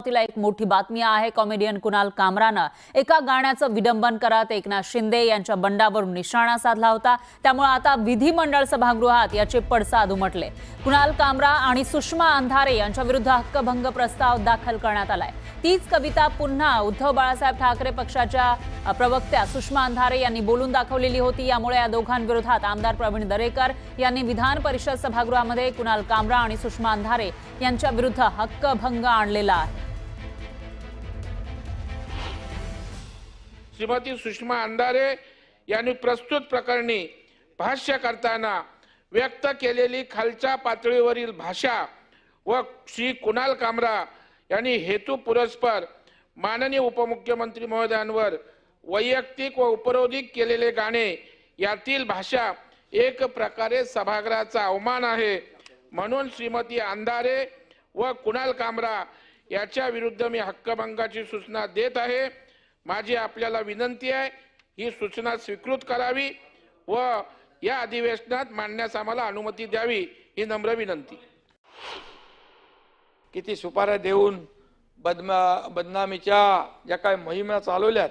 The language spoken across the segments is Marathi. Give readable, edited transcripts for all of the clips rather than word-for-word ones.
तिला एक मोठी बातमी आहे। कॉमेडियन कुणाल कामरानं एका गाण्याचं विडंबन करत एकनाथ शिंदे यांच्या बंडावरून निशाणा साधला होता। त्यामुळे आता विधिमंडळ सभागृहात याचे पडसाद उमटले। कुणाल कामरा आणि सुषमा अंधारे यांच्या विरुद्ध हक्कभंग प्रस्ताव दाखल करण्यात आलाय। तीच कविता पुन्हा उद्धव बाळासाहेब ठाकरे पक्षाच्या प्रवक्त्या सुषमा अंधारे यांनी बोलून दाखवलेली होती। यामुळे या दोघांविरोधात आमदार प्रवीण दरेकर यांनी विधान परिषद सभागृहामध्ये कुणाल कामरा आणि सुषमा अंधारे यांच्या विरुद्ध हक्कभंग आणलेला आहे। श्रीमती सुषमा अंधारे यांनी प्रस्तुत प्रकरणी भाष्य करताना व्यक्त केलेली खालच्या पातळीवरील भाषा व श्री कुणाल कामरा यांनी हेतू पुरस्पर माननीय उपमुख्यमंत्री महोदयांवर वैयक्तिक व उपरोधिक केलेले गाणे यातील भाषा एक प्रकारे सभागृहाचा अवमान आहे। म्हणून श्रीमती अंधारे व कुणाल कामरा याच्या विरुद्ध मी हक्कभंगाची सूचना देत आहे। माझी आपल्याला विनंती आहे, ही सूचना स्वीकृत करावी व या अधिवेशनात मांडण्यास आम्हाला अनुमती द्यावी, ही नम्र विनंती। किती सुपाऱ्या देऊन बदनामीच्या ज्या काय मोहिमा चालवल्यात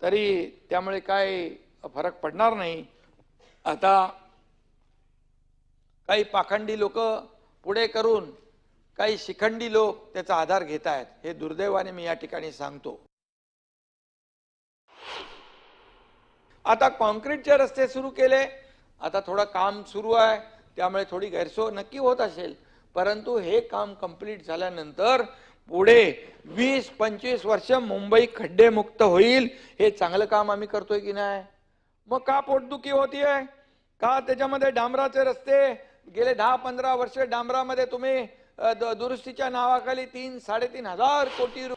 तरी त्यामुळे काय फरक पडणार नाही। आता काही पाखंडी लोक पुढे करून काही शिखंडी लोक त्याचा आधार घेत आहेत, हे दुर्दैवाने मी या ठिकाणी सांगतो। आता कॉन्क्रीटचे रस्ते सुरू केले, आता थोडं काम सुरू आहे, त्यामुळे थोडी गैरसोय नक्की होत असेल, परंतु हे काम कंप्लीट झाल्यानंतर पुढे 20-25 वर्ष मुंबई खड्डेमुक्त होईल। हे चांगलं काम आम्ही करतोय की नाही? मग का पोटदुखी होतीये? का त्याच्यामध्ये डांबराचे रस्ते गेले 10-15 वर्ष डांबरामध्ये तुम्ही दुरुस्तीच्या नावाखाली 3-3.5 हजार कोटी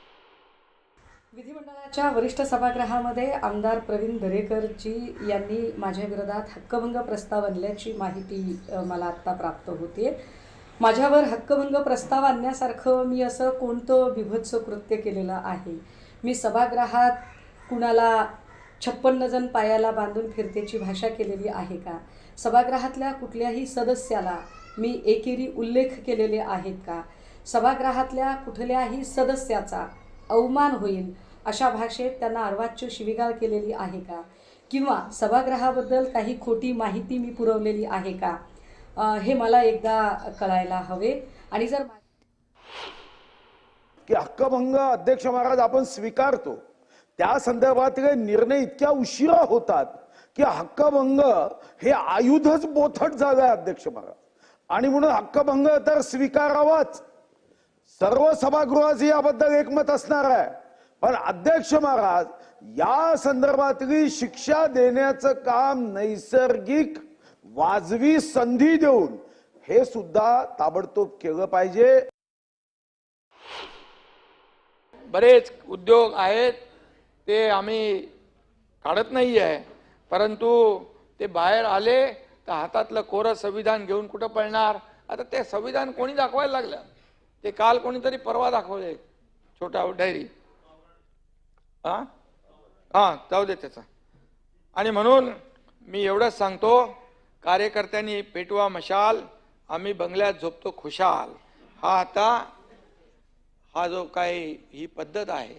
विधिमंडळाच्या वरिष्ठ सभागृहामध्ये आमदार प्रवीण दरेकरजी यांनी माझ्या विरोधात हक्कभंग प्रस्ताव आणल्याची माहिती मला आत्ता प्राप्त होते। माझ्यावर हक्कभंग प्रस्ताव आणण्यासारखं मी असं कोणतं बिभत्स कृत्य केलेलं आहे? मी सभागृहात कुणाला 56 जण पायाला बांधून फिरतेची भाषा केलेली आहे का? सभागृहातल्या कुठल्याही सदस्याला मी एकेरी उल्लेख केलेले आहेत का? सभागृहातल्या कुठल्याही सदस्याचा अवमान होईल अशा भाषेत त्यांना अर्वाच्य शिवीगाळ केलेली आहे का? किंवा सभागृहाबद्दल काही खोटी माहिती मी पुरवलेली आहे का? हे मला एकदा कळायला हवे। आणि जर की हक्कभंग अध्यक्ष महाराज आपण स्वीकारतो, त्या संदर्भातले निर्णय इतक्या उशिरा होतात की हक्कभंग हे आयुधच बोथट झालंय अध्यक्ष महाराज, आणि म्हणून हक्कभंग तर स्वीकारावाच। सर्व सभागृहाचे याबद्दल एकमत असणार आहे, पण अध्यक्ष महाराज या संदर्भातली शिक्षा देण्याचं काम नैसर्गिक वाजवी संधी देऊन हे सुद्धा ताबडतोब केलं पाहिजे। बरेच उद्योग आहेत ते आम्ही काढत नाही आहे, परंतु ते बाहेर आले तर हातातलं कोरं संविधान घेऊन कुठं पळणार? आता ते संविधान कोणी दाखवायला लागलं? ते काल कोणीतरी परवा दाखवले, छोटा डायरी, जाऊ दे त्याचा। आणि म्हणून मी एवढंच सांगतो, कार्यकर्त्यांनी पेटवा मशाल, आम्ही बंगल्यात झोपतो खुशाल। हा जो काही ही पद्धत आहे,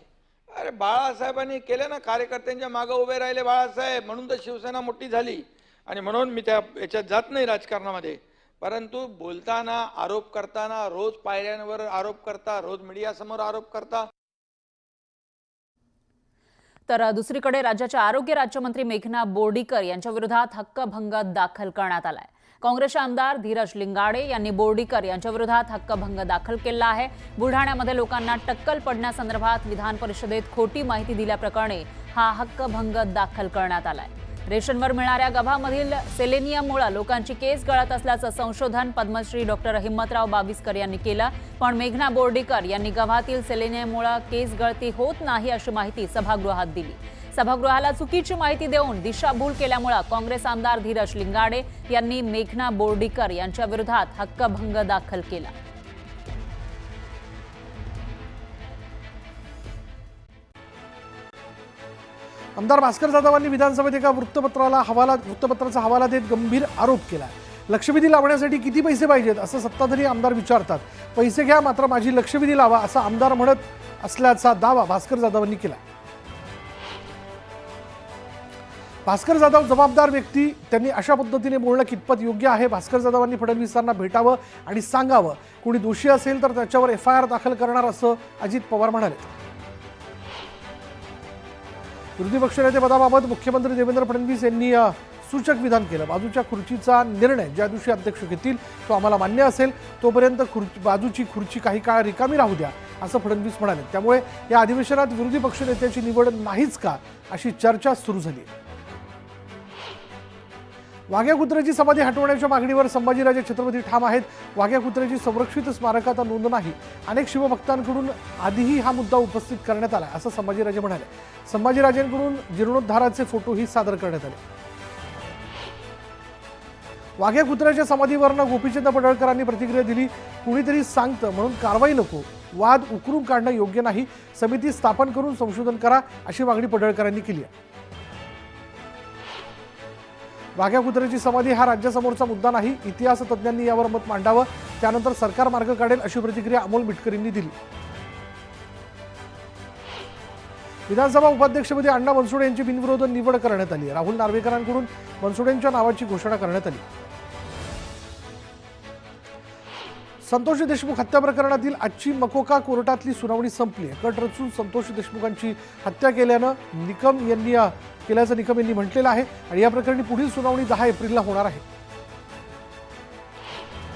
अरे बाळासाहेबांनी केले ना, कार्यकर्त्यांच्या मागे उभे राहिले बाळासाहेब, म्हणून तर शिवसेना मोठी झाली। आणि म्हणून मी त्या याच्यात जात नाही राजकारणामध्ये, परंतु बोलताना आरोप करताना रोज पायऱ्यांवर आरोप करता, रोज मीडिया समोर आरोप करता। तर दुसरीकडे राज्याच्या आरोग्य राज्यमंत्री मेघना बोर्डीकर यांच्या विरोधात हक्कभंग दाखल करण्यात आलाय। काँग्रेसचे आमदार धीरज लिंगाडे यांनी बोर्डीकर यांच्या विरोधात हक्कभंग दाखल केला आहे। बुलढाण्यामध्ये लोकांना टक्कल पडण्यासंदर्भात विधान परिषदेत खोटी माहिती दिल्याप्रकरणी हा हक्कभंग दाखल करण्यात आलाय। रेशनवर मिळणाऱ्या गव्हामधील सेलेनियममुळे लोकांची केस गळत असल्याचं संशोधन पद्मश्री डॉक्टर हिम्मतराव बाविस्कर यांनी केलं, पण मेघना बोर्डीकर यांनी गव्हातील सेलेनियममुळे केस गळती होत नाही अशी माहिती सभागृहात दिली। सभागृहाला चुकीची माहिती देऊन दिशाभूल केल्यामुळे काँग्रेस आमदार धीरज लिंगाडे यांनी मेघना बोर्डीकर यांच्या विरोधात हक्कभंग दाखल केला। आमदार भास्कर जाधवांनी विधानसभेत एका वृत्तपत्राचा हवाला देत गंभीर आरोप केला। लक्षवेधी लावण्यासाठी किती पैसे पाहिजेत असं सत्ताधारी आमदार विचारतात। पैसे घ्या मात्र माझी लक्षवेधी लावा असं आमदार म्हणत असल्याचा दावा भास्कर जाधवांनी केला. भास्कर जाधव जबाबदार व्यक्ती, त्यांनी अशा पद्धतीने बोलणं कितपत योग्य आहे? भास्कर जाधवांनी फडणवीसांना भेटावं आणि सांगावं, कोणी दोषी असेल तर त्याच्यावर FIR दाखल करणार, असं अजित पवार म्हणाले. विरोधी पक्षनेते पदाबाबत मुख्यमंत्री देवेंद्र फडणवीस यांनी सूचक विधान केलं. बाजूच्या खुर्चीचा निर्णय ज्या दिवशी अध्यक्ष घेतील तो आम्हाला मान्य असेल, तोपर्यंत बाजूची खुर्ची काही काळ रिकामी राहू द्या, असं फडणवीस म्हणाले. त्यामुळे या अधिवेशनात विरोधी पक्षनेत्याची निवड नाहीच का, अशी चर्चा सुरू झाली. वाघ्या कुत्र्याची समाधी हटवण्याच्या मागणीवर संभाजीराजे छत्रपती ठाम आहेत. वाघ्या कुत्र्याची संरक्षित स्मारकात नोंद नाही. अनेक शिवभक्तांकडून आधीही हा मुद्दा उपस्थित करण्यात आला, असं संभाजीराजे म्हणाले. संभाजीराजेंकडून जीर्णोद्धाराचे फोटोही सादर करण्यात आले. वाघ्या कुत्र्याच्या समाधीवरनं गोपीचंद पडळकरांनी प्रतिक्रिया दिली. कुणीतरी सांगतं म्हणून कारवाई नको, वाद उकरून काढणं योग्य नाही, समिती स्थापन करून संशोधन करा, अशी मागणी पडळकरांनी केली आहे. वाघ्या कुत्र्याची समाधी हा राज्यासमोरचा मुद्दा नाही, इतिहास तज्ज्ञांनी यावर मत मांडावं, त्यानंतर सरकार मार्ग काढेल, अशी प्रतिक्रिया अमोल मिटकरींनी दिली. विधानसभा उपाध्यक्षपदी अण्णा बनसोडे यांची बिनविरोध निवड करण्यात आली. राहुल नार्वेकरांकडून बनसोडेंच्या नावाची घोषणा करण्यात आली. संतोष देशमुख हत्या प्रकरणातील आजची मकोका कोर्टातली सुनावणी संपली. कट रचून संतोष देशमुखांची हत्या केल्याचं निकम यांनी म्हटलेलं आहे आणि या प्रकरणी पुढील सुनावणी 10 एप्रिलला होणार आहे.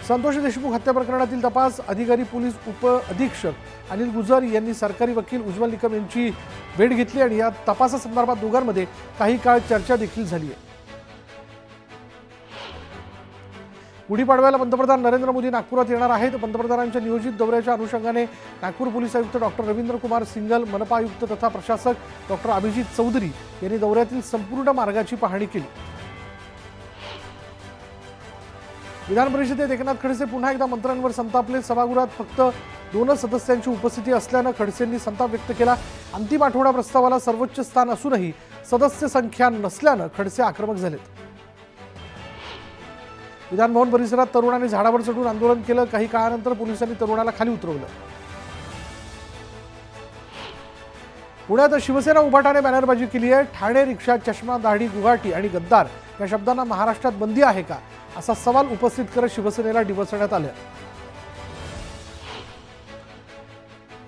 संतोष देशमुख हत्या प्रकरणातील तपास अधिकारी पोलीस उप अधीक्षक अनिल गुजर यांनी सरकारी वकील उज्ज्वल निकम यांची भेट घेतली आणि या तपासासंदर्भात दोघांमध्ये काही काळ चर्चा देखील झाली आहे. गुढीपाडव्याला पंतप्रधान नरेंद्र मोदी नागपुरात येणार आहेत. पंतप्रधानांच्या नियोजित दौऱ्याच्या अनुषंगाने नागपूर पोलीस आयुक्त डॉक्टर रवींद्र कुमार सिंगल, मनपा आयुक्त तथा प्रशासक डॉक्टर अभिजित चौधरी यांनी दौऱ्यातील संपूर्ण मार्गाची पाहणी केली. विधान परिषदेत एकनाथ खडसे पुन्हा एकदा मंत्र्यांवर संतापले. सभागृहात फक्त 2 सदस्यांची उपस्थिती असल्यानं खडसेंनी संताप व्यक्त केला. अंतिम आठवडा प्रस्तावाला सर्वोच्च स्थान असूनही सदस्य संख्या नसल्यानं खडसे आक्रमक झालेत. विधानभवन परिसरात तरुणांनी झाडावर चढून आंदोलन केलं. काही काळानंतर पोलिसांनी तरुणाला खाली उतरवलं. पुण्यात शिवसेना उभाटाने बॅनरबाजी केली आहे. ठाणे रिक्षा, चष्मा, दाढी, गुवाहाटी आणि गद्दार या शब्दांना महाराष्ट्रात बंदी आहे का, असा सवाल उपस्थित करत शिवसेनेला डिवचण्यात आलं.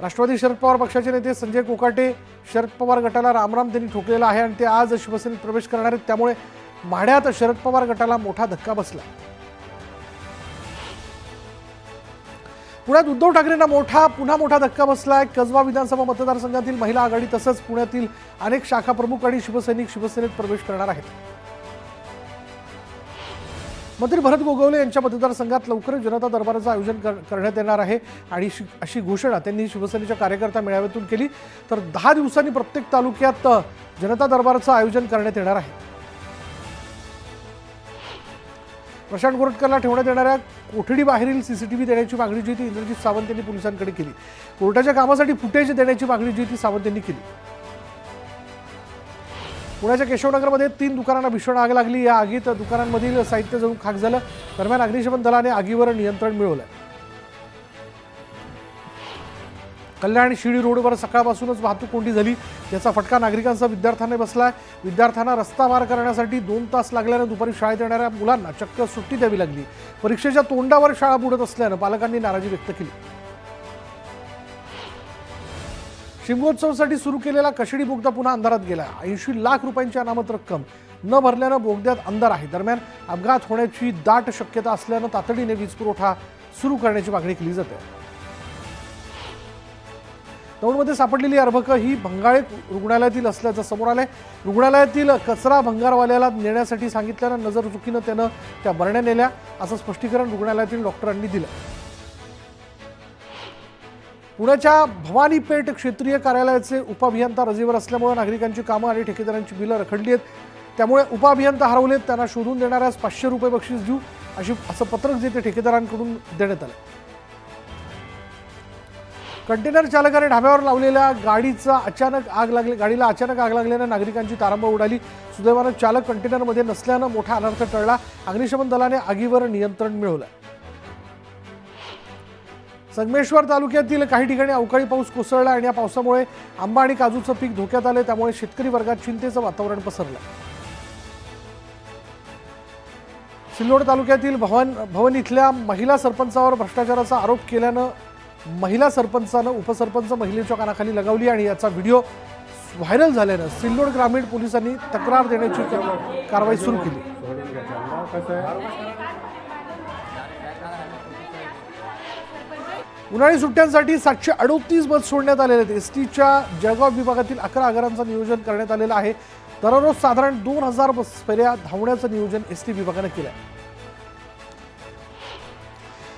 राष्ट्रवादी शरद पवार पक्षाचे नेते संजय कोकाटे शरद पवार गटाला रामराम त्यांनी ठोकलेला आहे आणि ते आज शिवसेनेत प्रवेश करणार आहेत. त्यामुळे माढ्यात शरद पवार गटाला मोठा धक्का बसला. पुण्यात उद्धव ठाकरेंना पुन्हा मोठा धक्का बसलाय. कसबा विधानसभा मतदारसंघातील महिला आघाडी तसंच पुण्यातील अनेक शाखा प्रमुख आणि शिवसैनिक शिवसेनेत प्रवेश करणार आहेत. मंत्री भरत गोगावले यांच्या मतदारसंघात लवकरच जनता दरबाराचं आयोजन करण्यात येणार आहे आणि अशी घोषणा त्यांनी शिवसेनेच्या कार्यकर्ता मेळाव्यातून केली. तर 10 दिवसांनी प्रत्येक तालुक्यात जनता दरबाराचं आयोजन करण्यात येणार आहे. प्रशांत गोरटकरला ठेवण्यात येणाऱ्या कोठडीबाहेरील CCTV देण्याची मागणी जी ती इंद्रजित सावंत यांनी पोलिसांकडे केली. कोर्टाच्या कामासाठी फुटेज देण्याची मागणी जी ती सावंत यांनी केली. पुण्याच्या केशवनगरमध्ये 3 दुकानांना भीषण आग लागली. या आगीत दुकानांमधील साहित्य जळून खाक झालं. दरम्यान अग्निशमन दलाने आगीवर नियंत्रण मिळवलं. कल्याण शिर्डी रोडवर सकाळपासूनच वाहतूक कोंडी झाली. याचा फटका नागरिकांसह विद्यार्थ्यांना बसलाय. विद्यार्थ्यांना रस्ता पार करण्यासाठी 2 तास लागल्यानं दुपारी शाळेत येणाऱ्या मुलांना चक्क सुट्टी द्यावी लागली. परीक्षेच्या तोंडावर शाळा बुडत असल्यानं पालकांनी नाराजी व्यक्त केली. शिमगोत्सवासाठी सुरू केलेला कशेडी बोगदा पुन्हा अंधारात गेला. 80 लाख रुपयांची अनामत रक्कम न भरल्यानं बोगद्यात अंधार आहे. दरम्यान अपघात होण्याची दाट शक्यता असल्यानं तातडीने वीज पुरवठा सुरू करण्याची मागणी केली जाते. दौंडमध्ये सापडलेली अर्भकं ही भंगाळे रुग्णालयातील असल्याचं समोर आलंय. रुग्णालयातील कचरा भंगारवाल्याला नेण्यासाठी सांगितल्यानं नजर चुकीनं त्यानं त्या बरण्या नेल्या, असं स्पष्टीकरण रुग्णालयातील डॉक्टरांनी दिलं. पुण्याच्या भवानी पेठ क्षेत्रीय कार्यालयाचे उपअभियंता रजेवर असल्यामुळे नागरिकांची कामं आणि ठेकेदारांची बिलं रखडली आहेत. त्यामुळे उपअभियंता हरवलेत. त्यांना शोधून देणाऱ्यास 500 रुपये बक्षीस देऊ असं पत्रक जे ते ठेकेदारांकडून देण्यात आलं. कंटेनर चालकाने ढाब्यावर लावलेल्या गाडीला अचानक आग लागल्यानं नागरिकांची तारांबळ उडाली. सुदैवानं चालक कंटेनरमध्ये नसल्यानं मोठा अनर्थ टळला. अग्निशमन दलाने आगीवर नियंत्रण मिळवलं. संगमेश्वर तालुक्यातील काही ठिकाणी अवकाळी पाऊस कोसळला आणि या पावसामुळे आंबा आणि काजूचं पीक धोक्यात आले, त्यामुळे शेतकरी वर्गात चिंतेचं वातावरण पसरलं. सिल्लोड तालुक्यातील भवन इथल्या महिला सरपंचावर भ्रष्टाचाराचा आरोप केल्यानं महिला सरपंचानं उपसरपंच महिलेच्या कानाखाली लगावली आणि याचा व्हिडिओ व्हायरल झाल्यानं सिल्लोड ग्रामीण पोलिसांनी तक्रार देण्याची कारवाई सुरू केली. उन्हाळी सुट्ट्यांसाठी 738 बस सोडण्यात आलेले आहेत. एसटीच्या जळगाव विभागातील 11 आगारांचं नियोजन करण्यात आलेलं आहे. दररोज साधारण 2000 बस फेऱ्या धावण्याचं नियोजन एसटी विभागानं केलं आहे.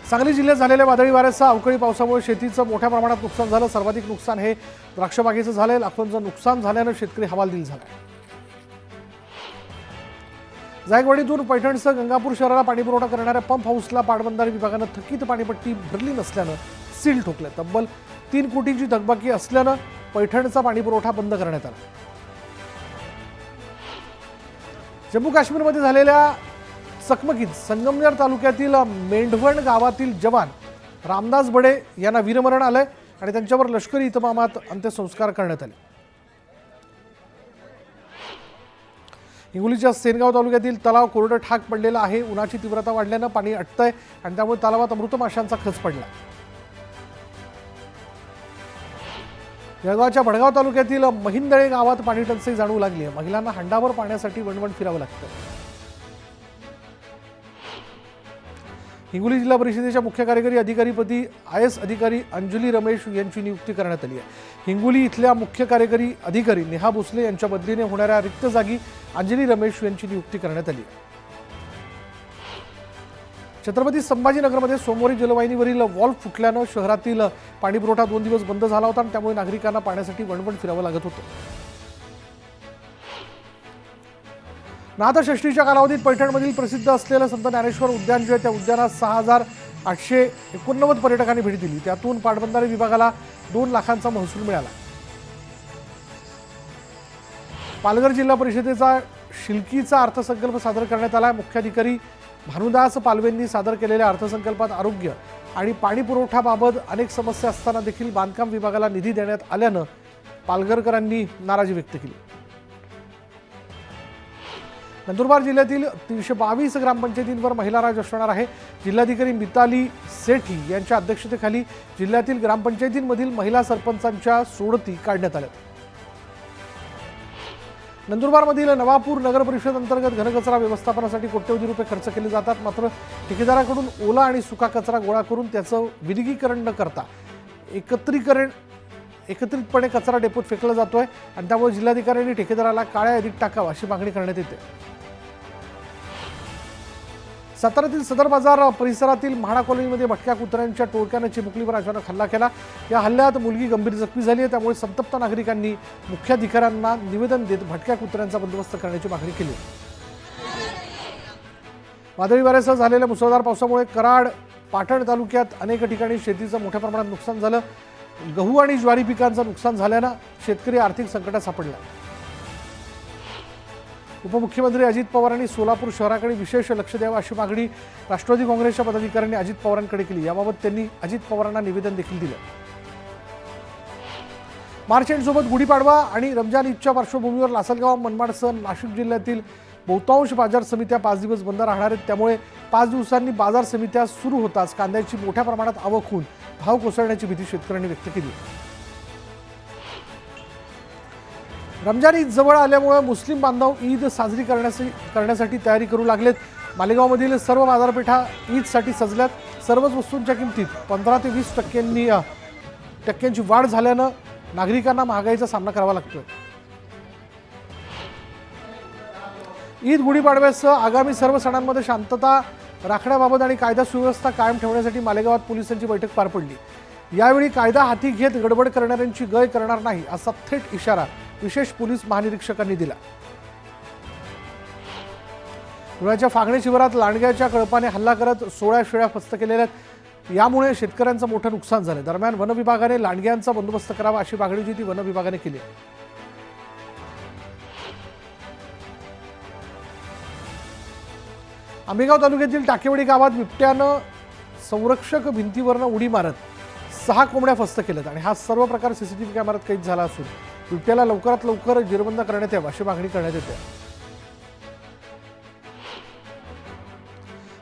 सांगली जिल्ह्यात झालेल्या वादळी वाऱ्यासह अवकाळी पावसामुळे शेतीचं मोठ्या प्रमाणात नुकसान झालं. सर्वाधिक नुकसान हे द्राक्ष बागेचं झालंय. लाखोंचं नुकसान झाल्यानं शेतकरी हवालदिल झालाय. जायकवाडीतून पैठणसह गंगापूर शहराला पाणीपुरवठा करणाऱ्या पंप हाऊसला पाटबंधारे विभागानं थकीत पाणीपट्टी भरली नसल्यानं सील ठोकलं. तब्बल 3 कोटींची थकबाकी असल्यानं पैठणचा पाणीपुरवठा बंद करण्यात आला. जम्मू काश्मीरमध्ये झालेल्या चकमकीत संगमनेर तालुक्यातील मेंढवण गावातील जवान रामदास बडे यांना वीरमरण आलंय आणि त्यांच्यावर लष्करी इतमामात अंत्यसंस्कार करण्यात आले. हिंगोलीच्या सेनगाव तालुक्यातील तलाव कोरडं ठाक पडलेला आहे. उन्हाची तीव्रता वाढल्यानं पाणी अटतंय आणि त्यामुळे तलावात मृत माशांचा खच पडला. जळगावच्या भडगाव तालुक्यातील महिंदळे गावात पाणी टंचाई जाणवू लागली आहे. महिलांना हंडाभर पाण्यासाठी वणवण फिरावं लागतं. हिंगोली जिल्हा परिषदेच्या मुख्य कार्यकारी अधिकारीपदी IAS अधिकारी अंजली रमेश यांची नियुक्ती करण्यात आली आहे. हिंगोली इथल्या मुख्य कार्यकारी अधिकारी नेहा भोसले यांच्या बदलीने होणाऱ्या रिक्त जागी अंजली रमेश यांची नियुक्ती करण्यात आली आहे. छत्रपती संभाजीनगरमध्ये सोमवारी जलवाहिनीवरील वॉल्व फुटल्यानं शहरातील पाणीपुरवठा 2 दिवस बंद झाला होता आणि त्यामुळे नागरिकांना पाण्यासाठी वणवण फिरावं लागत होतं. नाथषष्ठीच्या कालावधीत पैठणमधील प्रसिद्ध असलेलं संत ज्ञानेश्वर उद्यान जे आहे त्या उद्यानात 6889 पर्यटकांनी भेट दिली. त्यातून पाटबंधारे विभागाला 2 लाखांचा महसूल मिळाला. पालघर जिल्हा परिषदेचा शिलकीचा अर्थसंकल्प सादर करण्यात आला. मुख्याधिकारी भानुदास पालवेंनी सादर केलेल्या अर्थसंकल्पात आरोग्य आणि पाणी पुरवठ्याबाबत अनेक समस्या असताना देखील बांधकाम विभागाला निधी देण्यात आल्यानं पालघरकरांनी नाराजी व्यक्त केली. नंदुरबार जिल्ह्यातील 322 ग्रामपंचायतींवर महिला राज असणार आहे. जिल्हाधिकारी मिताली सेठी यांच्या अध्यक्षतेखाली जिल्ह्यातील ग्रामपंचायतींमधील महिला सरपंचांच्या सोडती काढण्यात आल्या. नंदुरबारमधील नवापूर नगर परिषद अंतर्गत घनकचरा व्यवस्थापनासाठी कोट्यवधी रुपये खर्च केले जातात. मात्र ठेकेदाराकडून ओला आणि सुका कचरा गोळा करून त्याचं विलगीकरण न करता एकत्रितपणे कचरा डेपोत फेकला जातोय आणि त्यामुळे जिल्हाधिकाऱ्यांनी ठेकेदाराला काळ्या यादीत टाकावं अशी मागणी करण्यात येते. साताऱ्यातील सदर बाजार परिसरातील म्हाडा कॉलनीमध्ये भटक्या कुत्र्यांच्या टोळक्यानं चिमुकलीवर अचानक हल्ला केला. या हल्ल्यात मुलगी गंभीर जखमी झाली आहे. त्यामुळे संतप्त नागरिकांनी मुख्याधिकाऱ्यांना निवेदन देत भटक्या कुत्र्यांचा बंदोबस्त करण्याची मागणी केली. वादळी वाऱ्यासह झालेल्या मुसळधार पावसामुळे कराड पाटण तालुक्यात अनेक ठिकाणी शेतीचं मोठ्या प्रमाणात नुकसान झालं. गहू आणि ज्वारी पिकांचं नुकसान झाल्यानं शेतकरी आर्थिक संकटात सापडला. उपमुख्यमंत्री अजित पवारांनी सोलापूर शहराकडे विशेष लक्ष द्यावं अशी मागणी राष्ट्रवादी काँग्रेसच्या पदाधिकाऱ्यांनी अजित पवारांकडे केली. याबाबत त्यांनी अजित पवारांना निवेदन देखील दिलं. मार्च एंडसोबत गुढीपाडवा आणि रमजान ईदच्या पार्श्वभूमीवर लासलगाव मनमाडसह नाशिक जिल्ह्यातील बहुतांश बाजार समित्या 5 दिवस बंद राहणार आहेत. त्यामुळे 5 दिवसांनी बाजार समित्या सुरू होताच कांद्याची मोठ्या प्रमाणात आवक होऊन भाव कोसळण्याची भीती शेतकऱ्यांनी व्यक्त केली. रमजान ईद जवळ आल्यामुळे मुस्लिम बांधव ईद साजरी करण्यासाठी तयारी करू लागलेत. मालेगावमधील सर्व बाजारपेठा ईदसाठी सजल्यात. सर्वच वस्तूंच्या किमतीत 15 ते 20 टक्क्यांची वाढ झाल्यानं नागरिकांना महागाईचा सामना करावा लागतोय. ईद गुढीपाडव्यासह आगामी सर्व सणांमध्ये शांतता राखण्याबाबत आणि कायदा सुव्यवस्था कायम ठेवण्यासाठी मालेगावात पोलिसांची बैठक पार पडली. यावेळी कायदा हाती घेत गडबड करणाऱ्यांची गय करणार नाही असा थेट इशारा विशेष पोलीस महानिरीक्षकांनी दिला. धुळ्याच्या फागणे शिवारात लांडग्याच्या कळपाने हल्ला करत 16 शेळ्या फस्त केलेल्या आहेत. यामुळे शेतकऱ्यांचं मोठं नुकसान झालं. दरम्यान वन विभागाने लांडग्यांचा बंदोबस्त करावा अशी मागणी जी ती वन विभागाने केली. आंबेगाव तालुक्यातील टाकेवाडी गावात बिबट्यानं संरक्षक भिंतीवरनं उडी मारत 6 कोंबड्या फस्त केल्यात आणि हा सर्व प्रकार सीसीटीव्ही कॅमेऱ्यात कैद झाला असून बिबट्याला लवकरात लवकर जेरबंद करण्यात यावं अशी मागणी करण्यात येते.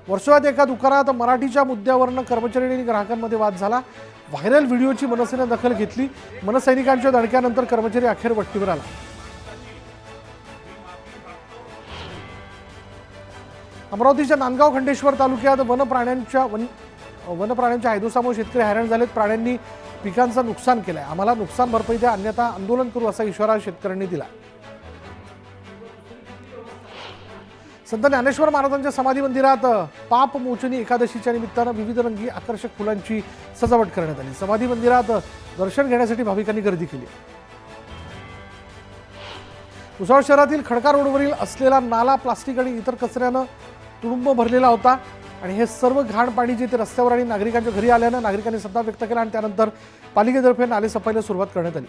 वर्सोवात एका दुकानात मराठीच्या मुद्द्यावरनं कर्मचारी आणि ग्राहकांमध्ये वाद झाला. व्हायरल व्हिडिओची मनसेने दखल घेतली. मनसैनिकांच्या दणक्यानंतर कर्मचारी अखेर वट्टीवर आला. अमरावतीच्या नांदगाव खंडेश्वर तालुक्यात वनप्राण्यांच्या हैदोसामुळे शेतकरी हैराण झालेत. प्राण्यांनी पिकांचं नुकसान केलंय. आम्हाला नुकसान भरपाई द्या, अन्यथा आंदोलन करू असा इशारा शेतकऱ्यांनी दिला. संत ज्ञानेश्वर महाराजांच्या समाधी मंदिरात पापमोचनी एकादशीच्या निमित्तानं विविध रंगी आकर्षक फुलांची सजावट करण्यात आली. समाधी मंदिरात दर्शन घेण्यासाठी भाविकांनी गर्दी केली. भुसावळ शहरातील खडका रोडवरील असलेला नाला प्लास्टिक आणि इतर कचऱ्यानं तुडुंब भरलेला होता आणि हे सर्व घाण पाणी जे ते रस्त्यावर आणि नागरिकांच्या घरी आल्यानं नागरिकांनी संताप व्यक्त केला आणि त्यानंतर पालिकेतर्फे नाले सफाईला सुरुवात करण्यात आली.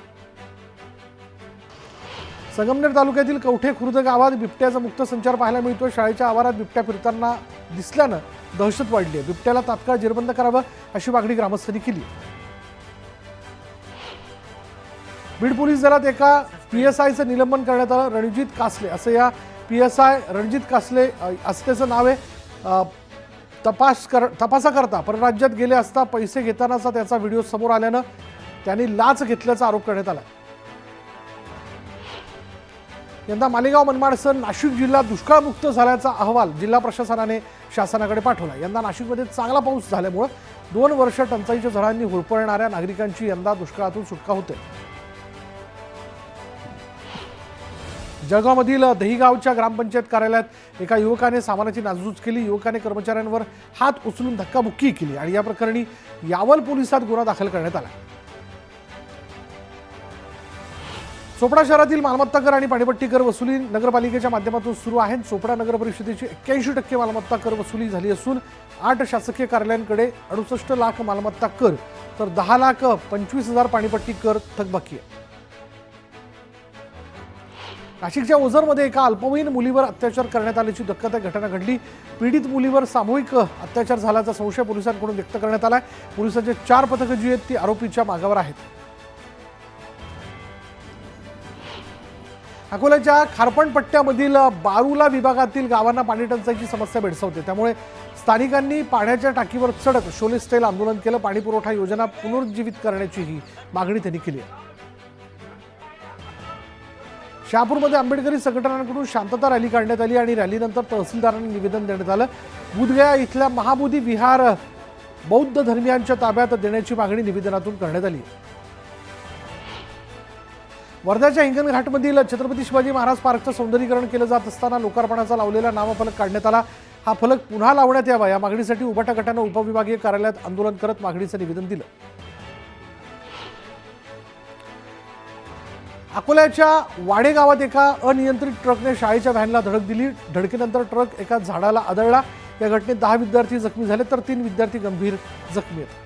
संगमनेर तालुक्यातील कवठे खुर्द गावात बिबट्याचा मुक्त संचार पाहायला मिळतो. शाळेच्या आवारात बिबट्या फिरताना दिसल्यानं दहशत वाढली आहे. बिबट्याला तात्काळ जेरबंद करावं अशी मागणी ग्रामस्थांनी केली. बीड पोलीस दलात एका PSIचं निलंबन करण्यात आलं. रणजित कासले असं या PSI रणजित कासले असं त्याचं नाव आहे. तपासाकरता परराज्यात गेले असता पैसे घेतानाचा त्याचा व्हिडिओ समोर आल्यानं त्यांनी लाच घेतल्याचा आरोप करण्यात आला. यंदा मालेगाव मनमाडसह नाशिक जिल्हा दुष्काळमुक्त झाल्याचा अहवाल जिल्हा प्रशासनाने शासनाकडे पाठवला. यंदा नाशिकमध्ये चांगला पाऊस झाल्यामुळे 2 वर्ष टंचाईच्या झळांनी होरपळणाऱ्या नागरिकांची यंदा दुष्काळातून सुटका होते. जळगावमधील दहिगावच्या ग्रामपंचायत कार्यालयात एका युवकाने सामानाची नासधूस केली. युवकाने कर्मचाऱ्यांवर हात उचलून धक्काबुक्की केली आणि या प्रकरणी यावल पोलिसात गुन्हा दाखल करण्यात आला. चोपडा शहरातील मालमत्ता कर आणि पाणीपट्टी कर वसुली नगरपालिकेच्या माध्यमातून सुरू आहे. चोपडा नगर परिषदेची 81% मालमत्ता कर वसुली झाली असून 8 शासकीय कार्यालयांकडे 68 लाख मालमत्ता कर तर 10,25,000 पाणीपट्टी कर थकबाकी आहे. नाशिकच्या ओझरमध्ये एका अल्पवयीन मुलीवर अत्याचार करण्यात आल्याची धक्कादायक घटना घडली. पीडित मुलीवर सामूहिक अत्याचार झाल्याचा संशय पोलिसांकडून व्यक्त करण्यात आला. पोलिसांचे 4 पथकं जी आहेत ती आरोपीच्या मागावर आहेत. अकोल्याच्या खारपण पट्ट्यामधील बारूला विभागातील गावांना पाणी टंचाईची समस्या भेडसावते. त्यामुळे स्थानिकांनी पाण्याच्या टाकीवर चढत शोले स्टाईल आंदोलन केलं. पाणी पुरवठा योजना पुनरुज्जीवित करण्याचीही मागणी त्यांनी केली आहे. शहापूरमध्ये आंबेडकरी संघटनांकडून शांतता रॅली काढण्यात आली आणि रॅलीनंतर तहसीलदारांनी निवेदन देण्यात आलं. बुधगया इथल्या महाबोधी विहार बौद्ध धर्मियांच्या ताब्यात देण्याची मागणी निवेदनातून करण्यात आली. वर्ध्याच्या हिंगणघाटमधील छत्रपती शिवाजी महाराज पार्कचं सौंदर्यीकरण केलं जात असताना लोकार्पणाचा लावलेला नामफलक काढण्यात आला. हा फलक पुन्हा लावण्यात यावा या मागणीसाठी उभाटा गटानं उपविभागीय कार्यालयात आंदोलन करत मागणीचं निवेदन दिलं. अकोल्याच्या वाडे गावात एका अनियंत्रित ट्रकने शाळेच्या व्हॅनला धडक दिली. धडकेनंतर ट्रक एका झाडाला आदळला. या घटनेत 10 विद्यार्थी जखमी झाले तर 3 विद्यार्थी गंभीर जखमी आहेत.